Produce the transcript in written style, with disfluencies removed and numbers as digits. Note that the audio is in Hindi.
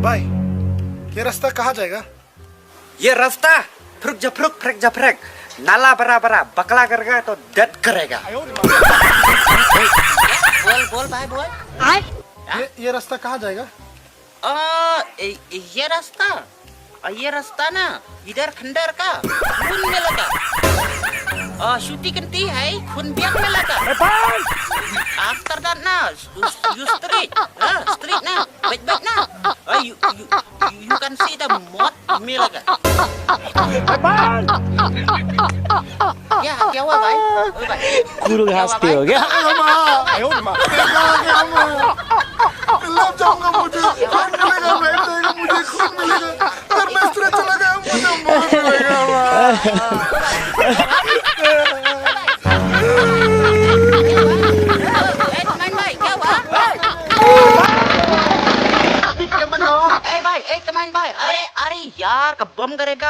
भाई, ये रास्ता कहाँ जाएगा? ये रास्ता फ्रुक जफरुक फ्रक जफरक नाला बरा बरा बकला करेगा तो डेथ करेगा। बोल बोल भाई बोल। ये रास्ता कहाँ जाएगा? ये रास्ता ना इधर खंडर का खून में लगा। शूटी कंती है खून बिyak में लगा। After that na you street na baik na you can see the mud में लगा। क्या हुआ भाई? गुरु हंसते हो क्या? जाऊंगा मुझे खून मिलेगा, मुझे खून मिलेगा। अगर मैं इस तरह चला गया मुझे मौत मिलेगा। teman भाई, अरे यार कब बम करेगा?